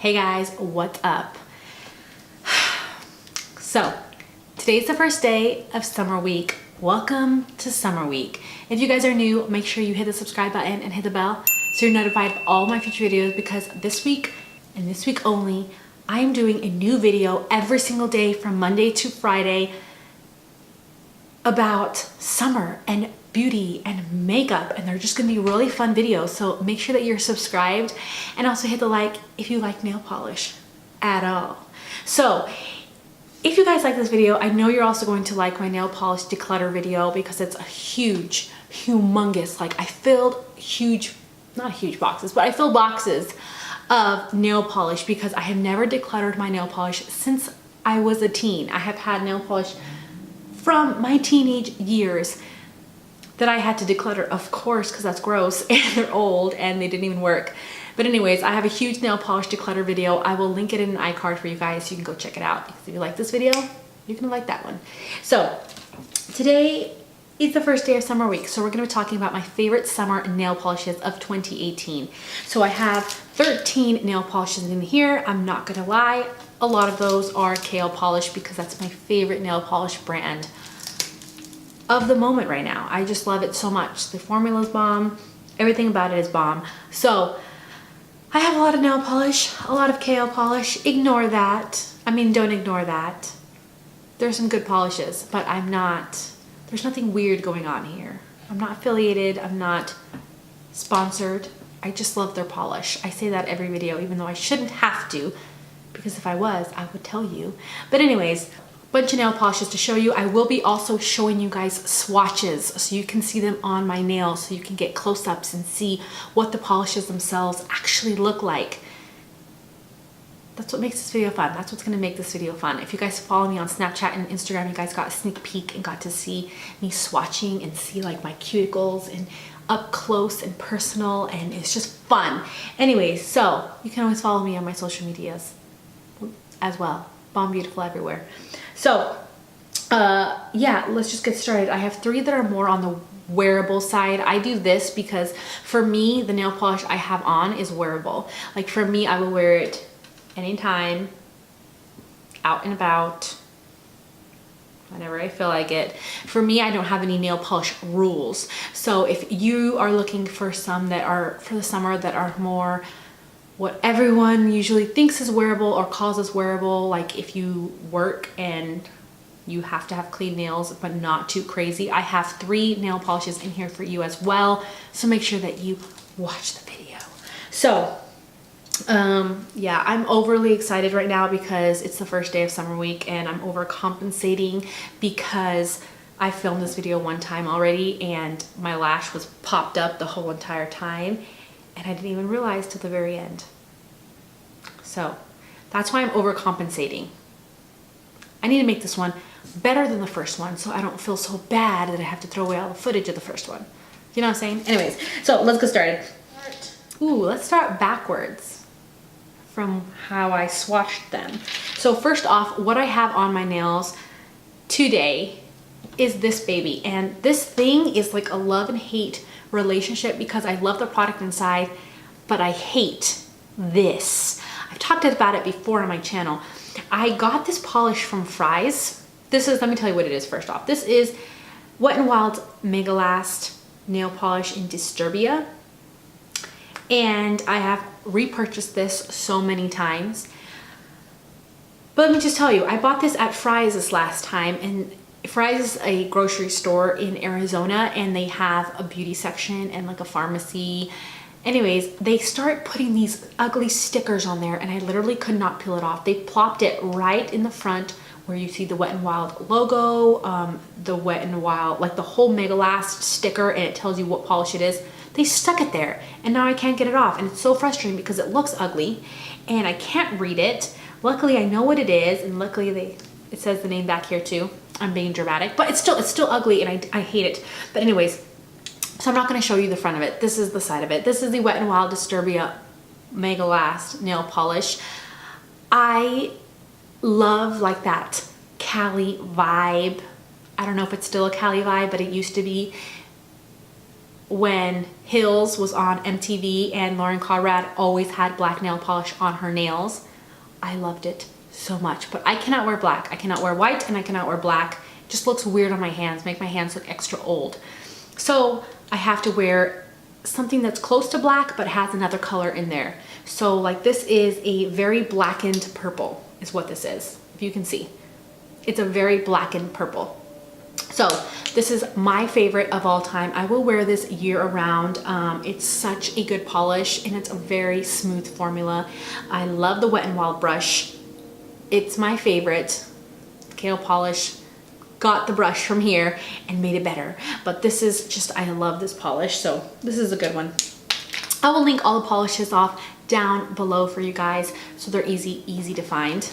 Hey guys, what's up? So, today's the first day of summer week. Welcome to summer week. If you guys are new, make sure you hit the subscribe button and hit the bell so you're notified of all my future videos, because this week and this week only, I am doing a new video every single day from Monday to Friday about summer and beauty and makeup, and they're just gonna be really fun videos. So make sure that you're subscribed and also hit the like if you like nail polish at all. So if you guys like this video, I know you're also going to like my nail polish declutter video, because it's a huge, humongous, like I filled huge, not huge boxes, but I filled boxes of nail polish because I have never decluttered my nail polish since I was a teen. I have had nail polish from my teenage years that I had to declutter, of course, because that's gross and they're old and they didn't even work. But anyways, I have a huge nail polish declutter video. I will link it in an iCard for you guys so you can go check it out, because if you like this video, you're gonna like that one. So today is the first day of summer week, so we're gonna be talking about my favorite summer nail polishes of 2018. So I have 13 nail polishes in here. I'm not gonna lie, a lot of those are Kale Polish because that's my favorite nail polish brand of the moment right now. I just love it so much. The formula is bomb. Everything about it is bomb. So I have a lot of nail polish, a lot of Kale polish. Ignore that. I mean, don't ignore that. There's some good polishes, but there's nothing weird going on here. I'm not affiliated. I'm not sponsored. I just love their polish. I say that every video, even though I shouldn't have to, because if I was, I would tell you. But anyways, bunch of nail polishes to show you. I will be also showing you guys swatches so you can see them on my nails, so you can get close-ups and see what the polishes themselves actually look like. That's what makes this video fun. That's what's gonna make this video fun. If you guys follow me on Snapchat and Instagram, you guys got a sneak peek and got to see me swatching and see like my cuticles and up close and personal, and it's just fun. Anyways, so you can always follow me on my social medias as well. BONDBEAUTYFUL everywhere. So yeah, let's just get started. I have 3 that are more on the wearable side. I do this because for me, the nail polish I have on is wearable. Like for me, I will wear it anytime, out and about, whenever I feel like it. For me, I don't have any nail polish rules. So if you are looking for some that are for the summer that are more what everyone usually thinks is wearable or calls as wearable, like if you work and you have to have clean nails but not too crazy, I have 3 nail polishes in here for you as well, so make sure that you watch the video. So yeah, I'm overly excited right now because it's the first day of summer week, and I'm overcompensating because I filmed this video one time already and my lash was popped up the whole entire time, and I didn't even realize till the very end. So that's why I'm overcompensating. I need to make this one better than the first one so I don't feel so bad that I have to throw away all the footage of the first one. You know what I'm saying? Anyways, so let's get started. Ooh, let's start backwards from how I swatched them. So first off, what I have on my nails today is this baby. And this thing is like a love and hate relationship because I love the product inside, but I hate this. I've talked about it before on my channel. I got this polish from Fry's. This is, let me tell you what it is first off. This is Wetnwild Megalast nail polish in Disturbia. And I have repurchased this so many times. But let me just tell you, I bought this at Fry's this last time, and Fry's is a grocery store in Arizona, and they have a beauty section and like a pharmacy. Anyways, they start putting these ugly stickers on there, and I literally could not peel it off. They plopped it right in the front where you see the Wet n Wild logo, the Wet n Wild, like the whole Megalast sticker, and it tells you what polish it is. They stuck it there, and now I can't get it off, and it's so frustrating because it looks ugly and I can't read it. Luckily, I know what it is, and luckily it says the name back here too. I'm being dramatic, but it's still ugly, and I hate it. But anyways, so I'm not going to show you the front of it. This is the side of it. This is the Wet n Wild Disturbia Megalast nail polish. I love like that Cali vibe. I don't know if it's still a Cali vibe, but it used to be. when Hills was on MTV and Lauren Conrad always had black nail polish on her nails. I loved it so much, but I cannot wear black. I cannot wear white and I cannot wear black. It just looks weird on my hands, make my hands look extra old. So I have to wear something that's close to black but has another color in there. So like this is a very blackened purple is what this is, if you can see. It's a very blackened purple. So this is my favorite of all time. I will wear this year around. It's such a good polish and it's a very smooth formula. I love the Wet n Wild brush. It's my favorite. Nail polish got the brush from here and made it better. But this is just, I love this polish. So this is a good one. I will link all the polishes off down below for you guys so they're easy to find.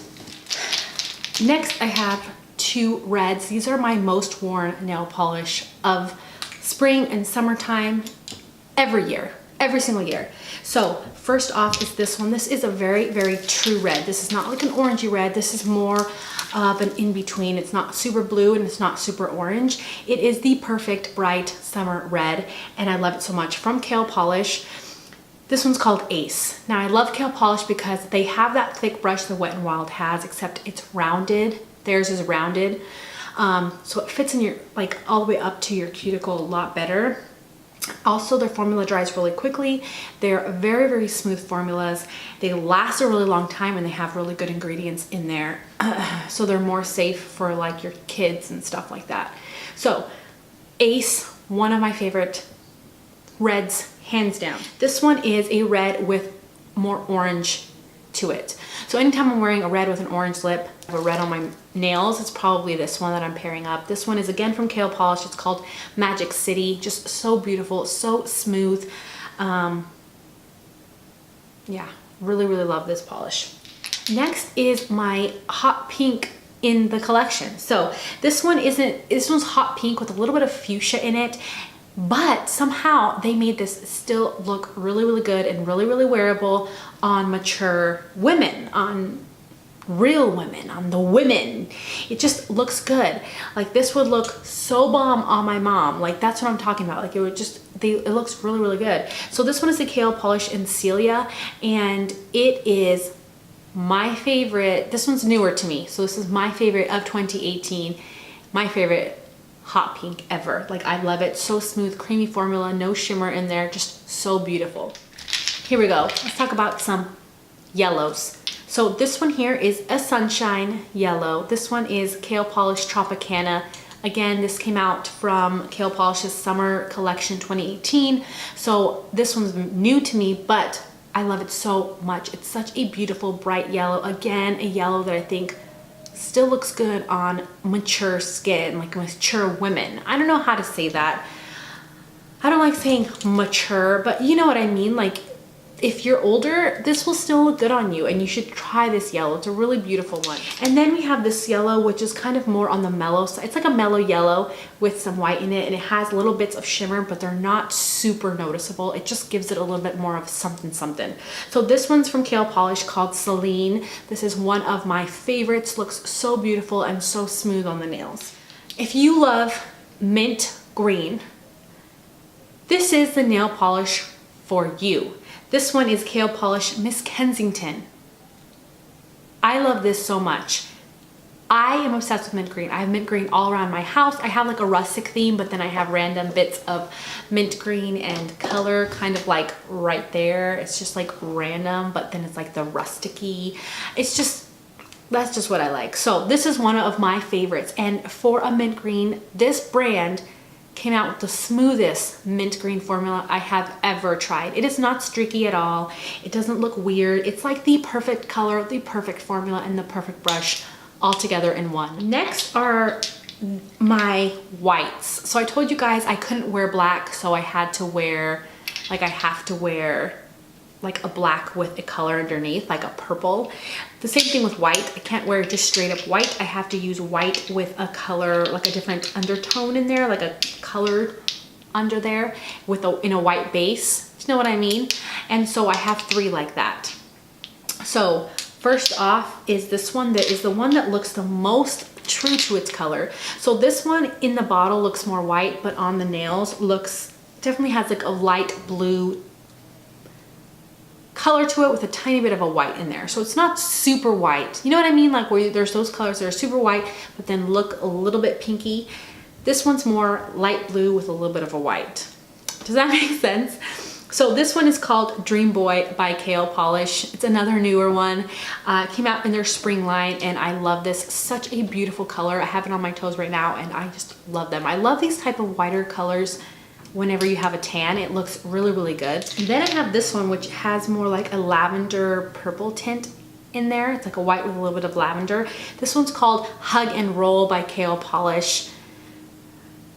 Next I have two reds. These are my most worn nail polish of spring and summertime every year, every single year. So first off is this one. This is a very true red. This is not like an orangey red. This is more of an in-between. It's not super blue and it's not super orange. It is the perfect bright summer red and I love it so much. From Kale Polish. This one's called Ace. Now I love Kale Polish because they have that thick brush the Wet n Wild has, except it's rounded. Theirs is rounded. So it fits in your, like all the way up to your cuticle a lot better. Also, their formula dries really quickly. They're very smooth formulas. They last a really long time and they have really good ingredients in there. So they're more safe for like your kids and stuff like that. So Ace, one of my favorite reds, hands down. This one is a red with more orange to it. So anytime I'm wearing a red with an orange lip, I have a red on my nails, it's probably this one that I'm pairing up. This one is again from Kale Polish. It's called Magic City. Just so beautiful, so smooth. Yeah, really love this polish. Next is my hot pink in the collection. So this one's hot pink with a little bit of fuchsia in it. But somehow they made this still look really good and really wearable on mature women, on real women, on the women. It just looks good. Like this would look so bomb on my mom. Like that's what I'm talking about. Like it would just, it looks really good. So this one is the Kale Polish in Celia and it is my favorite. This one's newer to me. So this is my favorite of 2018. My favorite hot pink ever. Like I love it. So smooth, creamy formula, no shimmer in there, just so beautiful. Here we go. Let's talk about some yellows. So this one here is a sunshine yellow. This one is Kale Polish Tropicana. Again, this came out from Kale Polish's summer collection 2018. So this one's new to me, but I love it so much. It's such a beautiful bright yellow. Again, a yellow that I think still looks good on mature skin, like mature women. I don't know how to say that. I don't like saying mature, but you know what I mean. Like if you're older, this will still look good on you and you should try this yellow. It's a really beautiful one. And then we have this yellow, which is kind of more on the mellow side. It's like a mellow yellow with some white in it and it has little bits of shimmer, but they're not super noticeable. It just gives it a little bit more of something. So this one's from Kale Polish called Celine. This is one of my favorites. Looks so beautiful and so smooth on the nails. If you love mint green, this is the nail polish for you. This one is Kale Polish Miss Kensington. I love this so much. I am obsessed with mint green. I have mint green all around my house. I have like a rustic theme, but then I have random bits of mint green and color kind of like right there. It's just like random, but then it's like the rustic-y. It's just, that's just what I like. So this is one of my favorites. And for a mint green, this brand came out with the smoothest mint green formula I have ever tried. It is not streaky at all. It doesn't look weird. It's like the perfect color, the perfect formula, and the perfect brush all together in one. Next are my whites. So I told you guys I couldn't wear black, so I had to wear, like I have to wear like a black with a color underneath, like a purple. The same thing with white. I can't wear just straight up white. I have to use white with a color, like a different undertone in there, like a colored under there with in a white base. You know what I mean? And so I have three like that. So first off is this one that is the one that looks the most true to its color. So this one in the bottle looks more white, but on the nails looks definitely has like a light blue color to it with a tiny bit of a white in there. So it's not super white. You know what I mean? Like where there's those colors that are super white, but then look a little bit pinky. This one's more light blue with a little bit of a white. Does that make sense? So this one is called Dream Boy by Nail Polish. It's another newer one. It came out in their spring line and I love this. Such a beautiful color. I have it on my toes right now and I just love them. I love these type of whiter colors whenever you have a tan. It looks really, really good. And then I have this one which has more like a lavender purple tint in there. It's like a white with a little bit of lavender. This one's called Hug and Roll by Nail Polish.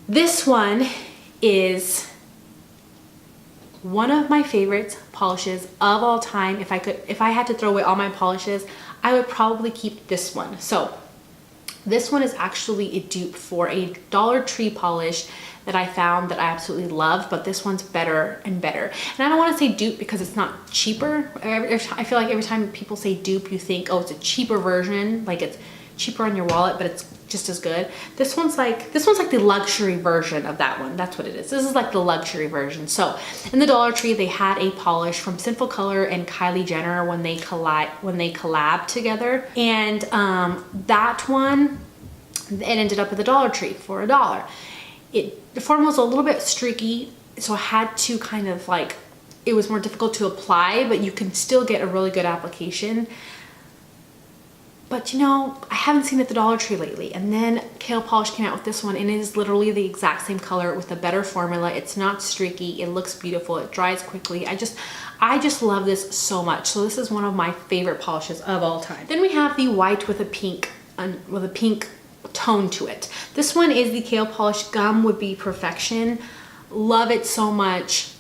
This one is one of my favorite polishes of all time. If I had to throw away all my polishes, I would probably keep this one. So this one is actually a dupe for a Dollar Tree polish that I found that I absolutely love, but this one's better and better. And I don't want to say dupe because it's not cheaper. I feel like every time people say dupe, you think, oh, it's a cheaper version, like it's cheaper on your wallet, but it's just as good. This one's like the luxury version of that one. That's what it is. This is like the luxury version. So in the Dollar Tree, they had a polish from Sinful Color and Kylie Jenner when they collabed together, and that one, it ended up at the Dollar Tree for $1. The formula was a little bit streaky, so I had to kind of like, it was more difficult to apply, but you can still get a really good application. But you know, I haven't seen it at the Dollar Tree lately. And then Nail Polish came out with this one and it is literally the exact same color with a better formula. It's not streaky, it looks beautiful, it dries quickly. I just love this so much. So this is one of my favorite polishes of all time. Then we have the white with a pink tone to it. This one is the Nail Polish Gum Would Be Perfection. Love it so much.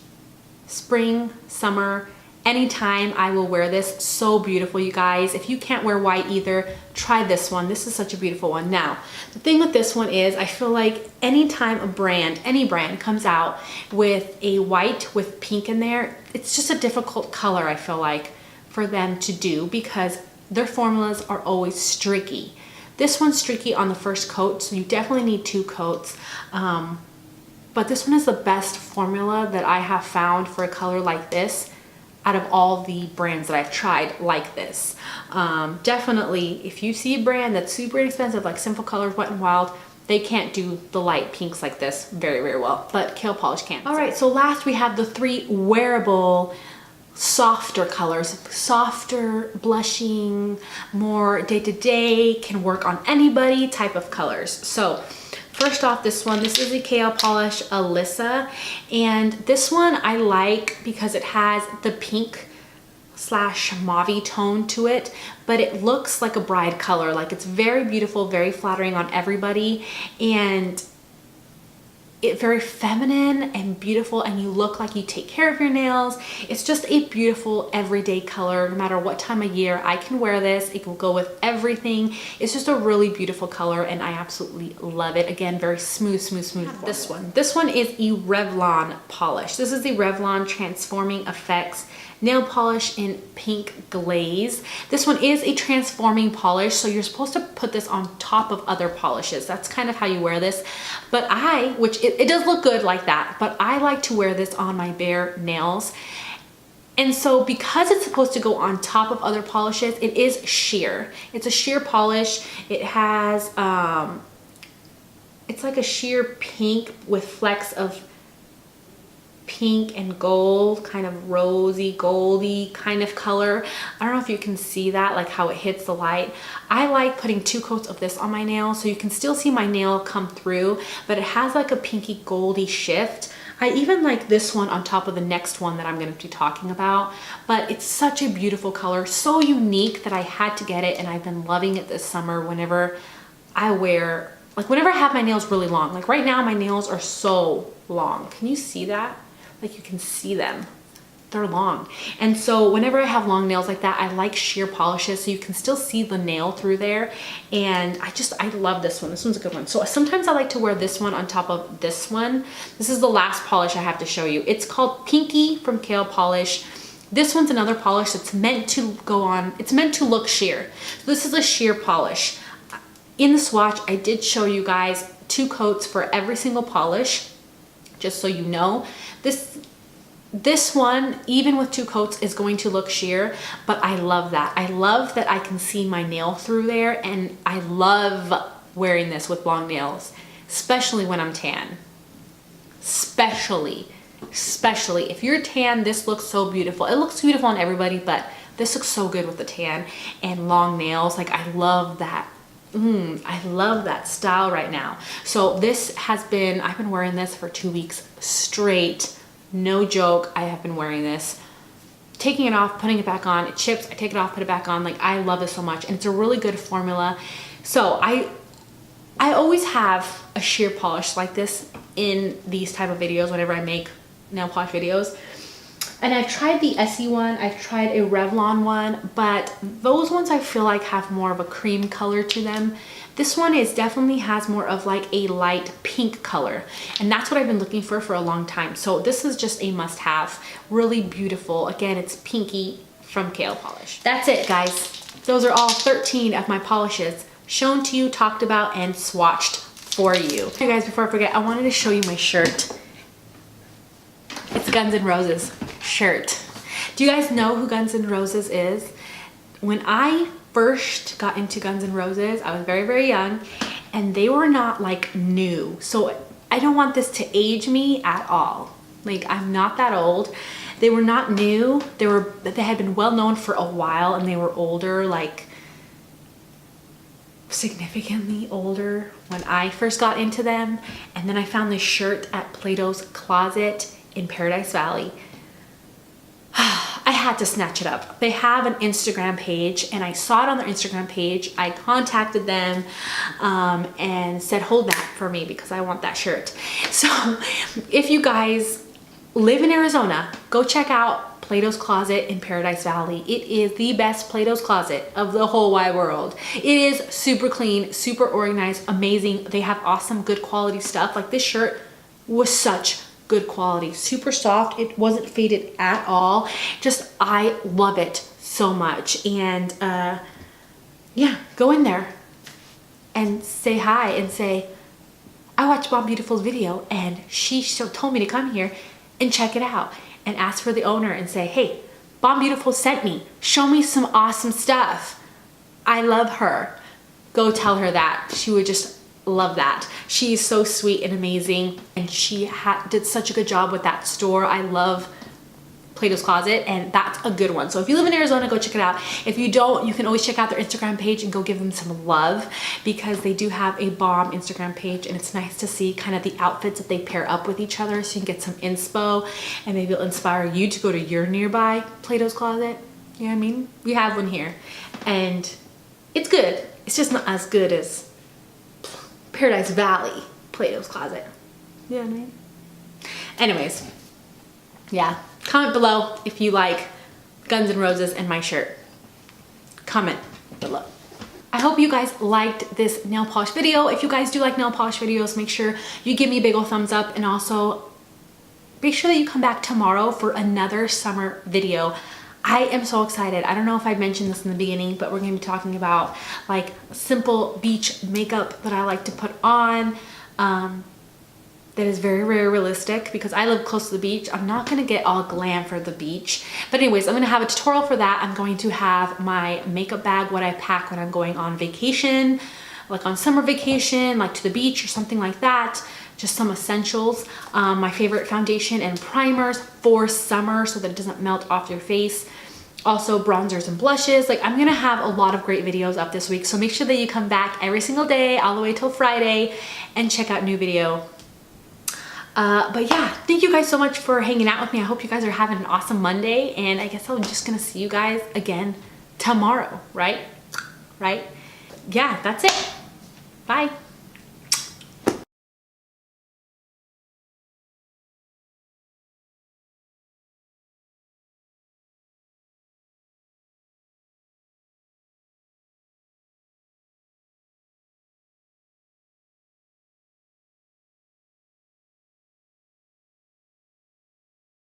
Spring, summer, anytime I will wear this. So beautiful, you guys. If you can't wear white either, try this one. This is such a beautiful one. Now, the thing with this one is I feel like anytime any brand comes out with a white with pink in there, it's just a difficult color, I feel like, for them to do because their formulas are always streaky. This one's streaky on the first coat, so you definitely need 2 coats. But this one is the best formula that I have found for a color like this out of all the brands that I've tried like this. Definitely, if you see a brand that's super inexpensive like Sinful Colors, Wetnwild, they can't do the light pinks like this very, very well, but Nail Polish can. All right, so last we have the 3 wearable softer colors, softer, blushing, more day-to-day, can work on anybody type of colors. So first off, this is the Nail Polish Alyssa, and this one I like because it has the pink / mauve tone to it, but it looks like a bride color. Like it's very beautiful, very flattering on everybody, and it's very feminine and beautiful, and you look like you take care of your nails. It's just a beautiful everyday color. No matter what time of year, I can wear this. It will go with everything. It's just a really beautiful color and I absolutely love it. Again, very smooth, smooth, smooth. This one is a Revlon polish. This is the Revlon Transforming Effects nail polish in pink glaze. This one is a transforming polish, so you're supposed to put this on top of other polishes. That's kind of how you wear this. But it does look good like that, but I like to wear this on my bare nails. And so because it's supposed to go on top of other polishes, it is sheer. It's a sheer polish. It has, it's like a sheer pink with flecks of pink and gold, kind of rosy, goldy kind of color. I don't know if you can see that, like how it hits the light. I like putting 2 coats of this on my nail so you can still see my nail come through, but it has like a pinky goldy shift. I even like this one on top of the next one that I'm going to be talking about, but it's such a beautiful color, so unique that I had to get it, and I've been loving it this summer whenever I have my nails really long. Like right now my nails are so long. Can you see that? Like you can see them, they're long. And so whenever I have long nails like that, I like sheer polishes so you can still see the nail through there. And I love this one. This one's a good one. So sometimes I like to wear this one on top of this one. This is the last polish I have to show you. It's called Pinky from Nail Polish. This one's another polish that's meant to go on, it's meant to look sheer. So this is a sheer polish. In the swatch, I did show you guys 2 coats for every single polish, just so you know. This one, even with 2 coats, is going to look sheer, but I love that. I love that I can see my nail through there, and I love wearing this with long nails, especially when I'm tan. Especially if you're tan, this looks so beautiful. It looks beautiful on everybody, but this looks so good with the tan and long nails. Like, I love that. I love that style right now. So this has been, I've been wearing this for 2 weeks straight. No joke, I have been wearing this. Taking it off, putting it back on. It chips, I take it off, put it back on. Like, I love this so much, and it's a really good formula. So I always have a sheer polish like this in these type of videos whenever I make nail polish videos. And I've tried the Essie one, I've tried a Revlon one, but those ones I feel like have more of a cream color to them. This one definitely has more of like a light pink color, and that's what I've been looking for a long time. So this is just a must-have. Really beautiful. Again, it's pinky from Nail Polish. That's it, guys. Those are all 13 of my polishes shown to you, talked about, and swatched for you. Hey guys, before I forget, I wanted to show you my shirt. It's Guns N' Roses shirt. Do you guys know who Guns N' Roses is? When I first got into Guns N' Roses, I was very, very young, and they were not like new. So I don't want this to age me at all. Like, I'm not that old. They were not new. They had been well known for a while, and they were older, like significantly older when I first got into them. And then I found this shirt at Plato's Closet in Paradise Valley. I had to snatch it up. They have an Instagram page, and I saw it on their Instagram page. I contacted them and said, hold that for me because I want that shirt. So if you guys live in Arizona, go check out Plato's Closet in Paradise Valley. It is the best Plato's Closet of the whole wide world. It is super clean, super organized, amazing. They have awesome, good quality stuff. Like, this shirt was such good quality, super soft. It wasn't faded at all. Just, I love it so much. And yeah, go in there and say hi and say, I watched Bomb Beautiful's video and she told me to come here and check it out, and ask for the owner and say, hey, Bomb Beautiful sent me, show me some awesome stuff. I love her. Go tell her that. She would just love that. She's so sweet and amazing, and she did such a good job with that store. I love Plato's Closet, and that's a good one. So if you live in Arizona, go check it out. If you don't, you can always check out their Instagram page and go give them some love, because they do have a bomb Instagram page, and it's nice to see kind of the outfits that they pair up with each other, so you can get some inspo, and maybe it'll inspire you to go to your nearby Plato's Closet. You know what I mean? We have one here, and it's good. It's just not as good as Paradise Valley Plato's Closet. You know what I mean? Anyways, yeah. Comment below if you like Guns N' Roses and my shirt. Comment below. I hope you guys liked this nail polish video. If you guys do like nail polish videos, make sure you give me a big ol' thumbs up, and also make sure that you come back tomorrow for another summer video. I am so excited. I don't know if I mentioned this in the beginning, but we're gonna be talking about like simple beach makeup that I like to put on. That is very, very realistic, because I live close to the beach. I'm not gonna get all glam for the beach. But anyways, I'm gonna have a tutorial for that. I'm going to have my makeup bag, what I pack when I'm going on vacation, like on summer vacation, like to the beach or something like that. Just some essentials. My favorite foundation and primers for summer so that it doesn't melt off your face. Also bronzers and blushes. Like, I'm gonna have a lot of great videos up this week, so make sure that you come back every single day all the way till Friday and check out new video. But yeah, thank you guys so much for hanging out with me. I hope you guys are having an awesome Monday, and I guess I'm just gonna see you guys again tomorrow, right? Yeah, that's it. Bye.